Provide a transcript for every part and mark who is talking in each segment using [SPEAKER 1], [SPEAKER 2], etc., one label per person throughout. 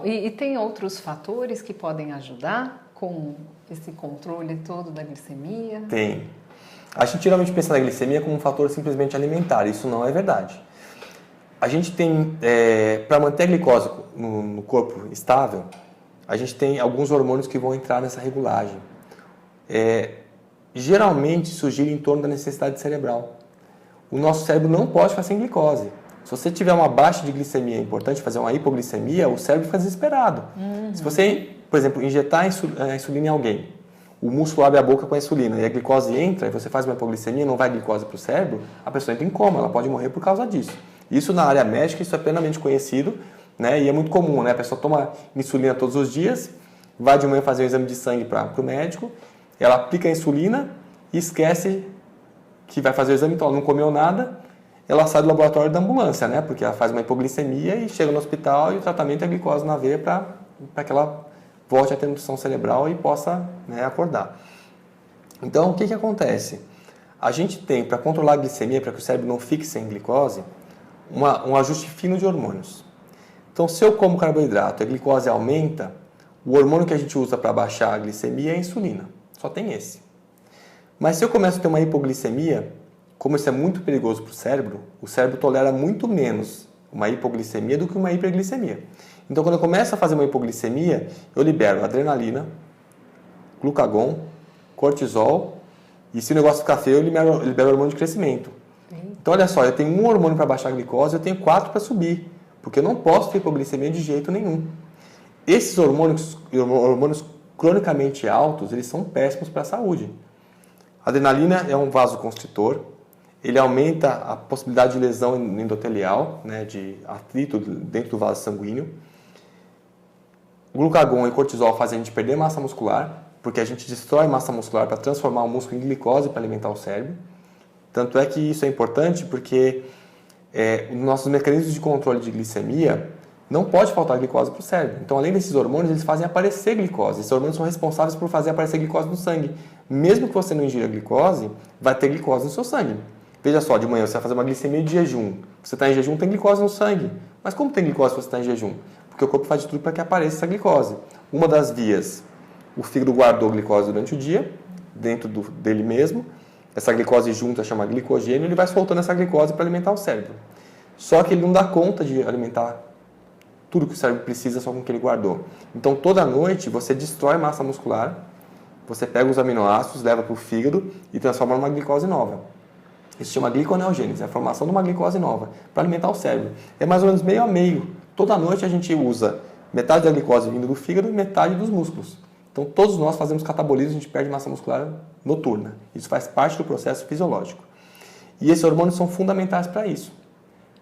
[SPEAKER 1] e tem outros fatores que podem ajudar com esse controle todo da glicemia?
[SPEAKER 2] Tem. A gente geralmente pensa na glicemia como um fator simplesmente alimentar. Isso não é verdade. A gente tem, para manter a glicose no corpo estável, a gente tem alguns hormônios que vão entrar nessa regulagem. Geralmente surgir em torno da necessidade cerebral. O nosso cérebro não pode ficar sem glicose. Se você tiver uma baixa de glicemia, é importante fazer uma hipoglicemia, o cérebro fica desesperado. Se você, por exemplo, injetar insulina em alguém, o músculo abre a boca com a insulina e a glicose entra e você faz uma hipoglicemia, não vai glicose para o cérebro, a pessoa entra em coma, ela pode morrer por causa disso. Isso na área médica, isso é plenamente conhecido, né? E é muito comum, né? A pessoa toma insulina todos os dias, vai de manhã fazer um exame de sangue para o médico, ela aplica a insulina e esquece que vai fazer o exame, então ela não comeu nada, ela sai do laboratório da ambulância, né? Porque ela faz uma hipoglicemia e chega no hospital e o tratamento é glicose na veia para que ela volte a ter nutrição cerebral e possa, né, acordar. Então, o que acontece? A gente tem, para controlar a glicemia, para que o cérebro não fique sem glicose, um ajuste fino de hormônios. Então, se eu como carboidrato e a glicose aumenta, o hormônio que a gente usa para baixar a glicemia é a insulina. Só tem esse. Mas se eu começo a ter uma hipoglicemia, como isso é muito perigoso para o cérebro tolera muito menos uma hipoglicemia do que uma hiperglicemia. Então, quando eu começo a fazer uma hipoglicemia, eu libero adrenalina, glucagon, cortisol, e se o negócio ficar feio, eu libero hormônio de crescimento. Então, olha só, eu tenho um hormônio para baixar a glicose, eu tenho 4 para subir, porque eu não posso ter hipoglicemia de jeito nenhum. Esses hormônios cronicamente altos, eles são péssimos para a saúde. A adrenalina é um vasoconstritor, ele aumenta a possibilidade de lesão endotelial, né, de atrito dentro do vaso sanguíneo. O glucagon e cortisol fazem a gente perder massa muscular, porque a gente destrói massa muscular para transformar o músculo em glicose para alimentar o cérebro. Tanto é que isso é importante porque os nossos mecanismos de controle de glicemia não pode faltar glicose para o cérebro. Então, além desses hormônios, eles fazem aparecer glicose. Esses hormônios são responsáveis por fazer aparecer glicose no sangue. Mesmo que você não ingira glicose, vai ter glicose no seu sangue. Veja só, de manhã você vai fazer uma glicemia de jejum. Você está em jejum, tem glicose no sangue. Mas como tem glicose se você está em jejum? Porque o corpo faz de tudo para que apareça essa glicose. Uma das vias, o fígado guardou glicose durante o dia, dentro dele mesmo. Essa glicose junta chama glicogênio, ele vai soltando essa glicose para alimentar o cérebro. Só que ele não dá conta de alimentar tudo que o cérebro precisa só com o que ele guardou. Então, toda noite, você destrói massa muscular, você pega os aminoácidos, leva para o fígado e transforma numa glicose nova. Isso se chama gliconeogênese, é a formação de uma glicose nova, para alimentar o cérebro. É mais ou menos meio a meio. Toda noite a gente usa metade da glicose vindo do fígado e metade dos músculos. Então, todos nós fazemos catabolismo, a gente perde massa muscular noturna. Isso faz parte do processo fisiológico. E esses hormônios são fundamentais para isso.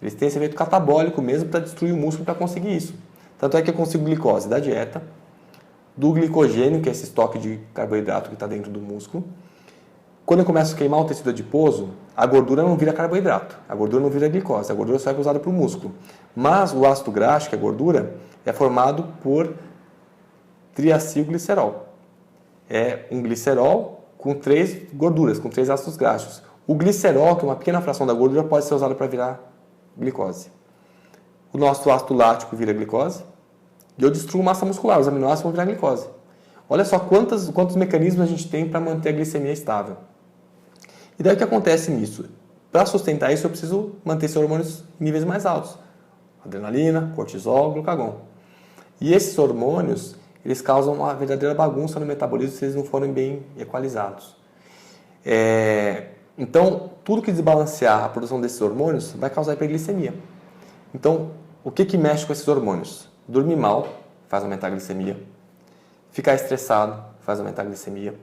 [SPEAKER 2] Eles têm esse efeito catabólico mesmo para destruir o músculo para conseguir isso. Tanto é que eu consigo glicose da dieta, do glicogênio, que é esse estoque de carboidrato que está dentro do músculo. Quando eu começo a queimar o tecido adiposo, a gordura não vira carboidrato, a gordura não vira glicose, a gordura só é usada para o músculo. Mas o ácido graxo, que é a gordura, é formado por triacilglicerol. É um glicerol com 3 gorduras, com 3 ácidos graxos. O glicerol, que é uma pequena fração da gordura, pode ser usado para virar glicose. O nosso ácido lático vira glicose e eu destruo massa muscular, os aminoácidos vão virar glicose. Olha só quantos mecanismos a gente tem para manter a glicemia estável. E daí o que acontece nisso? Para sustentar isso, eu preciso manter esses hormônios em níveis mais altos. Adrenalina, cortisol, glucagon. E esses hormônios, eles causam uma verdadeira bagunça no metabolismo se eles não forem bem equalizados. Então, tudo que desbalancear a produção desses hormônios vai causar hiperglicemia. Então, o que mexe com esses hormônios? Dormir mal faz aumentar a glicemia. Ficar estressado faz aumentar a glicemia.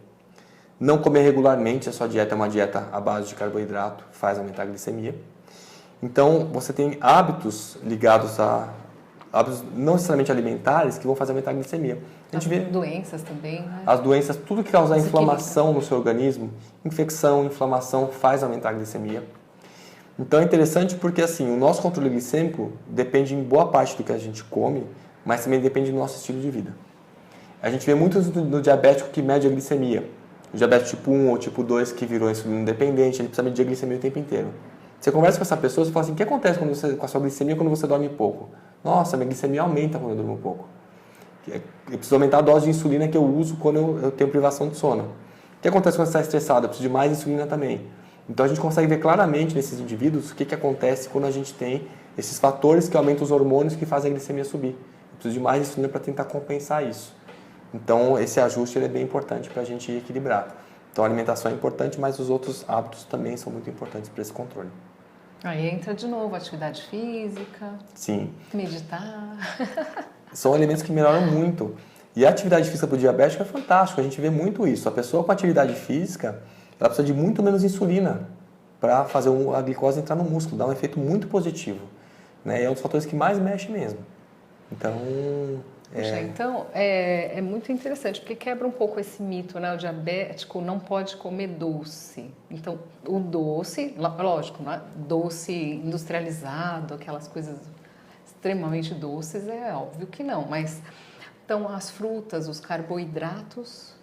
[SPEAKER 2] Não comer regularmente, a sua dieta é uma dieta à base de carboidrato, faz aumentar a glicemia. Então, você tem hábitos ligados a hábitos não necessariamente alimentares que vão fazer aumentar a glicemia. A gente vê
[SPEAKER 1] doenças também, né?
[SPEAKER 2] As doenças, tudo que causar inflamação no seu organismo, infecção, inflamação, faz aumentar a glicemia. Então é interessante porque assim, o nosso controle glicêmico depende em boa parte do que a gente come, mas também depende do nosso estilo de vida. A gente vê muitos no diabético que mede a glicemia. O diabetes tipo 1 ou tipo 2 que virou insulina independente, ele precisa medir a glicemia o tempo inteiro. Você conversa com essa pessoa e fala assim, o que acontece com a sua glicemia quando você dorme pouco? Nossa, minha glicemia aumenta quando eu durmo pouco. Eu preciso aumentar a dose de insulina que eu uso quando eu tenho privação de sono. O que acontece quando você está estressado? Eu preciso de mais insulina também. Então a gente consegue ver claramente nesses indivíduos o que acontece quando a gente tem esses fatores que aumentam os hormônios que fazem a glicemia subir. Eu preciso de mais insulina para tentar compensar isso. Então esse ajuste ele é bem importante para a gente equilibrar. Então a alimentação é importante, mas os outros hábitos também são muito importantes para esse controle.
[SPEAKER 1] Aí entra de novo atividade física,
[SPEAKER 2] Sim.
[SPEAKER 1] meditar.
[SPEAKER 2] São elementos que melhoram muito. E a atividade física para o diabético é fantástico, a gente vê muito isso. A pessoa com atividade física, ela precisa de muito menos insulina para fazer a glicose entrar no músculo, dá um efeito muito positivo. Né? E é um dos fatores que mais mexe mesmo. Então...
[SPEAKER 1] Puxa, então, é muito interessante, porque quebra um pouco esse mito, né? O diabético não pode comer doce. Então, o doce, lógico, né? Doce industrializado, aquelas coisas extremamente doces, é óbvio que não. Mas, então, as frutas, os carboidratos...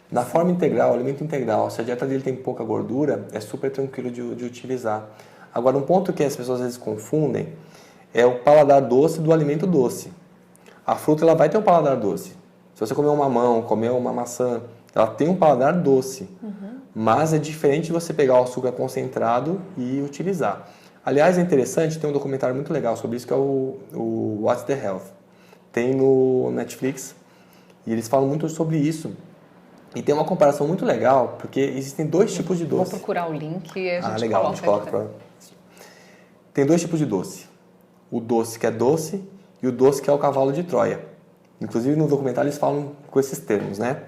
[SPEAKER 2] Na forma integral, o alimento integral, se a dieta dele tem pouca gordura, é super tranquilo de utilizar. Agora, um ponto que as pessoas às vezes confundem é o paladar doce do alimento doce. A fruta ela vai ter um paladar doce. Se você comer um mamão, comer uma maçã, ela tem um paladar doce. Mas é diferente de você pegar o açúcar concentrado e utilizar. Aliás, é interessante, tem um documentário muito legal sobre isso, que é o What's the Health. Tem no Netflix e eles falam muito sobre isso. E tem uma comparação muito legal, porque existem dois tipos de doce.
[SPEAKER 1] Vou procurar o link e a gente
[SPEAKER 2] legal, a gente coloca pra... Tem dois tipos de doce. O doce que é doce e o doce que é o cavalo de Troia. Inclusive no documentário eles falam com esses termos, né?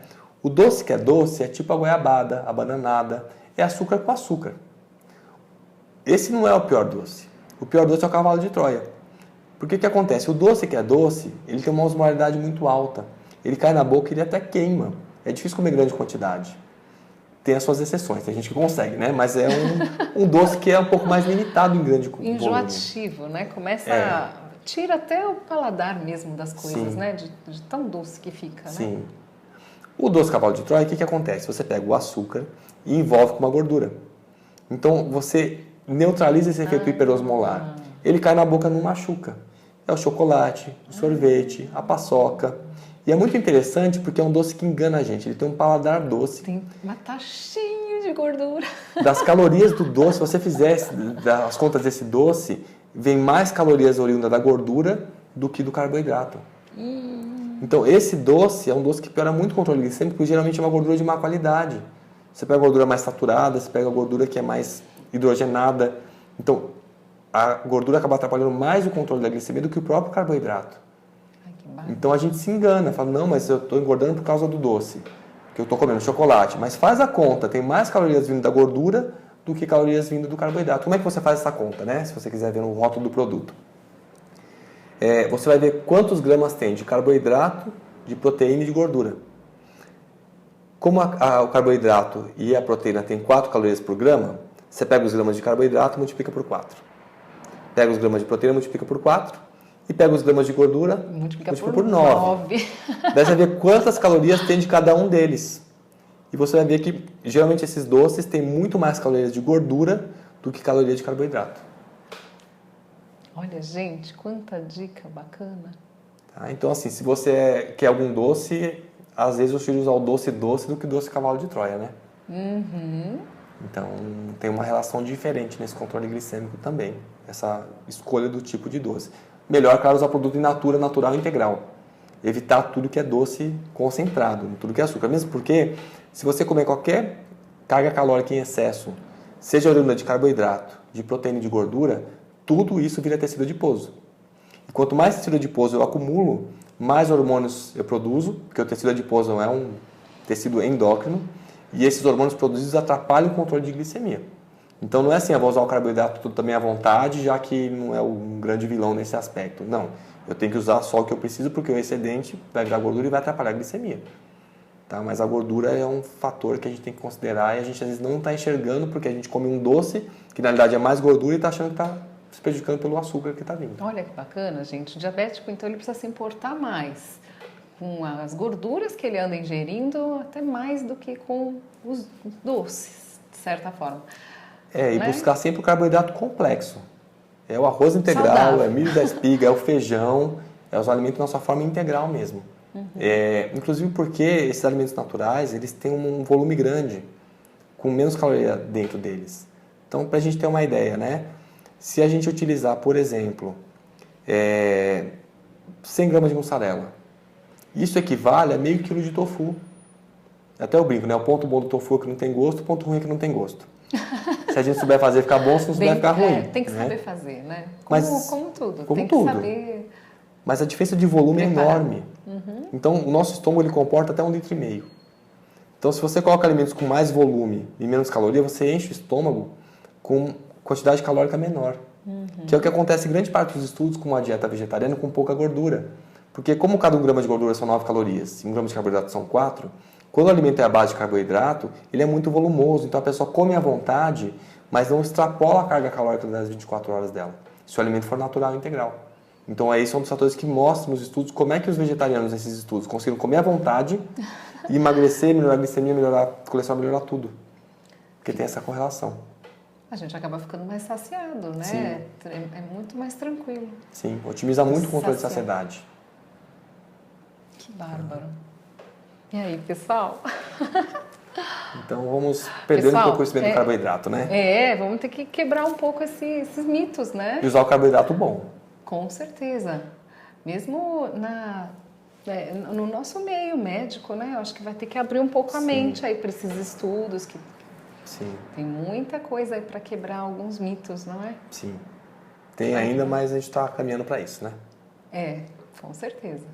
[SPEAKER 2] O doce que é doce é tipo a goiabada, a bananada, é açúcar com açúcar. Esse não é o pior doce. O pior doce é o cavalo de Troia. Porque o que acontece? O doce que é doce, ele tem uma osmolaridade muito alta. Ele cai na boca e ele até queima. É difícil comer grande quantidade. Tem as suas exceções, tem gente que consegue, né? Mas é um doce que é um pouco mais limitado em grande volume.
[SPEAKER 1] Enjoativo, né? Tira até o paladar mesmo das coisas,
[SPEAKER 2] Sim.
[SPEAKER 1] né? De tão doce que fica, né?
[SPEAKER 2] Sim. O doce cavalo de Troia, o que acontece? Você pega o açúcar e envolve com uma gordura. Então, você neutraliza esse efeito hiperosmolar. Ele cai na boca e não machuca. É o chocolate, o sorvete, a paçoca. E é muito interessante porque é um doce que engana a gente. Ele tem um paladar doce.
[SPEAKER 1] Mas tá cheio de gordura.
[SPEAKER 2] Das calorias do doce, se você fizesse as contas desse doce, vem mais calorias oriundas da gordura do que do carboidrato. Então, esse doce é um doce que piora muito o controle glicêmico, porque geralmente é uma gordura de má qualidade. Você pega a gordura mais saturada, você pega a gordura que é mais hidrogenada. Então, a gordura acaba atrapalhando mais o controle da glicemia do que o próprio carboidrato. Então a gente se engana, fala, não, mas eu estou engordando por causa do doce, que eu estou comendo chocolate. Mas faz a conta, tem mais calorias vindo da gordura do que calorias vindo do carboidrato. Como é que você faz essa conta, né? Se você quiser ver no rótulo do produto. Você vai ver quantos gramas tem de carboidrato, de proteína e de gordura. Como o carboidrato e a proteína tem 4 calorias por grama, você pega os gramas de carboidrato e multiplica por 4. Pega os gramas de proteína e multiplica por 4. E pega os gramas de gordura, multiplica por 9. Daí você vai ver quantas calorias tem de cada um deles. E você vai ver que, geralmente, esses doces têm muito mais calorias de gordura do que calorias de carboidrato.
[SPEAKER 1] Olha, gente, quanta dica bacana.
[SPEAKER 2] Tá? Então, assim, se você quer algum doce, às vezes eu sugiro usar o doce do que doce cavalo de Troia, né? Então, tem uma relação diferente nesse controle glicêmico também. Essa escolha do tipo de doce. Melhor, claro, usar produto in natura, natural e integral. Evitar tudo que é doce concentrado, tudo que é açúcar. Mesmo porque, se você comer qualquer carga calórica em excesso, seja oriunda de carboidrato, de proteína e de gordura, tudo isso vira tecido adiposo. E quanto mais tecido adiposo eu acumulo, mais hormônios eu produzo, porque o tecido adiposo é um tecido endócrino, e esses hormônios produzidos atrapalham o controle de glicemia. Então não é assim, eu vou usar o carboidrato tudo também à vontade, já que não é um grande vilão nesse aspecto. Não, eu tenho que usar só o que eu preciso, porque o excedente vai virar gordura e vai atrapalhar a glicemia. Tá? Mas a gordura é um fator que a gente tem que considerar e a gente às vezes não está enxergando, porque a gente come um doce, que na realidade é mais gordura e está achando que está se prejudicando pelo açúcar que está vindo.
[SPEAKER 1] Olha que bacana, gente. O diabético, então, ele precisa se importar mais com as gorduras que ele anda ingerindo, até mais do que com os doces, de certa forma.
[SPEAKER 2] E buscar sempre o carboidrato complexo. É o arroz integral,
[SPEAKER 1] saudável.
[SPEAKER 2] é milho da espiga, é o feijão, é os alimentos na sua forma integral mesmo. Inclusive porque esses alimentos naturais, eles têm um volume grande, com menos caloria dentro deles. Então, para a gente ter uma ideia, né? Se a gente utilizar, por exemplo, 100 gramas de mussarela, isso equivale a meio quilo de tofu. Até eu brinco, né? O ponto bom do tofu é que não tem gosto, o ponto ruim é que não tem gosto. Se a gente souber fazer, ficar bom, se não souber, ficar ruim.
[SPEAKER 1] Tem que saber fazer, né? Como tudo.
[SPEAKER 2] Como
[SPEAKER 1] tem
[SPEAKER 2] tudo.
[SPEAKER 1] Que saber...
[SPEAKER 2] Mas a diferença de volume
[SPEAKER 1] preparar.
[SPEAKER 2] É enorme. Então, o nosso estômago ele comporta até 1,5 litro. Então, se você coloca alimentos com mais volume e menos caloria, você enche o estômago com quantidade calórica menor. Que é o que acontece em grande parte dos estudos com uma dieta vegetariana com pouca gordura. Porque como cada 1 grama de gordura são 9 calorias e 1 grama de carboidrato são 4, quando o alimento é à base de carboidrato, ele é muito volumoso. Então, a pessoa come à vontade, mas não extrapola a carga calórica das 24 horas dela. Se o alimento for natural e integral. Então, aí são um dos fatores que mostram nos estudos como é que os vegetarianos nesses estudos conseguiram comer à vontade e emagrecer, melhorar a glicemia, melhorar a colesterol, melhorar tudo. Porque tem essa correlação.
[SPEAKER 1] A gente acaba ficando mais saciado, né?
[SPEAKER 2] Sim.
[SPEAKER 1] É muito mais tranquilo.
[SPEAKER 2] Sim, otimiza muito o controle de saciedade.
[SPEAKER 1] Que bárbaro. E aí, pessoal?
[SPEAKER 2] Então, vamos perdendo um pouco esse medo do carboidrato, né?
[SPEAKER 1] Vamos ter que quebrar um pouco esses mitos, né?
[SPEAKER 2] E usar o carboidrato bom.
[SPEAKER 1] Com certeza. Mesmo no nosso meio médico, né? Eu acho que vai ter que abrir um pouco a mente aí para esses estudos, que
[SPEAKER 2] Sim.
[SPEAKER 1] Tem muita coisa aí para quebrar alguns mitos, não é?
[SPEAKER 2] Sim. Tem ainda, mas a gente está caminhando para isso, né?
[SPEAKER 1] Com certeza.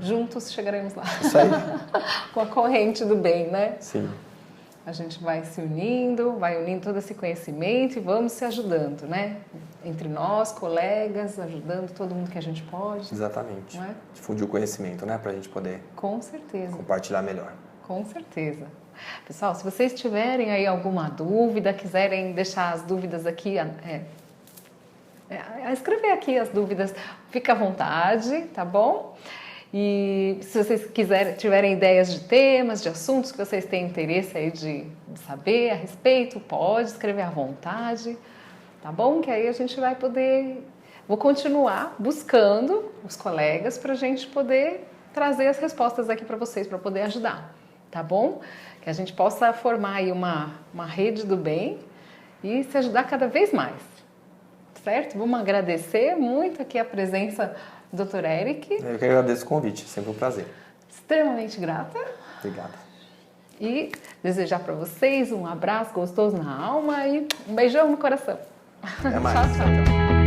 [SPEAKER 1] Juntos chegaremos lá.
[SPEAKER 2] Isso aí.
[SPEAKER 1] Com a corrente do bem, né?
[SPEAKER 2] Sim.
[SPEAKER 1] A gente vai se unindo, vai unindo todo esse conhecimento e vamos se ajudando, né? Entre nós, colegas, ajudando todo mundo que a gente pode.
[SPEAKER 2] Exatamente.
[SPEAKER 1] Não é?
[SPEAKER 2] Difundir o conhecimento, né? Para a gente poder
[SPEAKER 1] Com certeza.
[SPEAKER 2] compartilhar melhor.
[SPEAKER 1] Com certeza. Pessoal, se vocês tiverem aí alguma dúvida, quiserem deixar as dúvidas aqui, escrever aqui as dúvidas, fica à vontade, tá bom? E se vocês tiverem ideias de temas, de assuntos que vocês têm interesse aí de saber a respeito, pode escrever à vontade, tá bom? Que aí a gente vai poder... Vou continuar buscando os colegas para a gente poder trazer as respostas aqui para vocês, para poder ajudar, tá bom? Que a gente possa formar aí uma rede do bem e se ajudar cada vez mais, certo? Vamos agradecer muito aqui a presença do Dr. Eric.
[SPEAKER 2] Eu que agradeço o convite, sempre um prazer.
[SPEAKER 1] Extremamente grata.
[SPEAKER 2] Obrigado.
[SPEAKER 1] E desejar para vocês um abraço gostoso na alma e um beijão no coração.
[SPEAKER 2] Até mais.
[SPEAKER 1] Tchau, tchau.